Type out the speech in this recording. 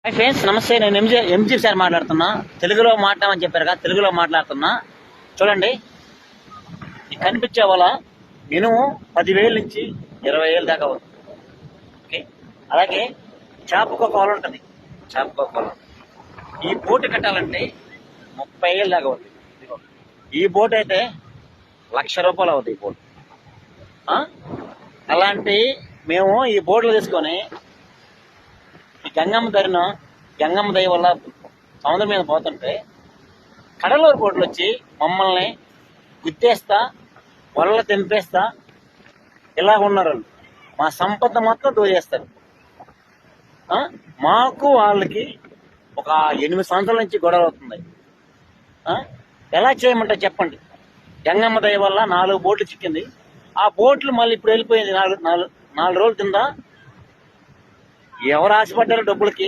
Hi friends, నమస్తే. నేను MG sir మాట్లాడుతున్నా. తెలుగులో మాట్లాడమని చెప్పారు కదా, తెలుగులో మాట్లాడుతున్నా. చూడండి, ఈ కనిపించే వల్ల మినిమం 10,000 నుంచి 20,000 దాకా అవుతుంది. ఓకే, అలాగే చేపకో కొల ఉంటుంది. చేపకో కొల ఈ బోటు కట్టాలంటే 30,000 దాకా అవుతుంది. ఈ బోట్ అయితే ₹1,00,000 అవుతుంది ఈ బోట్. అలాంటి మేము ఈ బోట్లు తీసుకొని ఈ గంగమ్మ దయ వల్ల సముద్రం మీద పోతుంటే కడలూరు బోట్లు వచ్చి మమ్మల్ని గుద్దేస్తా, వలలు తెంపేస్తా ఇలా ఉన్నారు. మా సంపద మొత్తం దోచేస్తారు. మాకు వాళ్ళకి ఒక 8 సంవత్సరాల నుంచి గొడవ అవుతుంది. ఎలా చేయమంటారు చెప్పండి? గంగమ్మ దయ వల్ల 4 బోట్లు చిక్కింది. ఆ బోట్లు మళ్ళీ ఇప్పుడు వెళ్ళిపోయింది. 4 రోజుల కింద ఎవరు ఆశపడ్డారు డబ్బులకి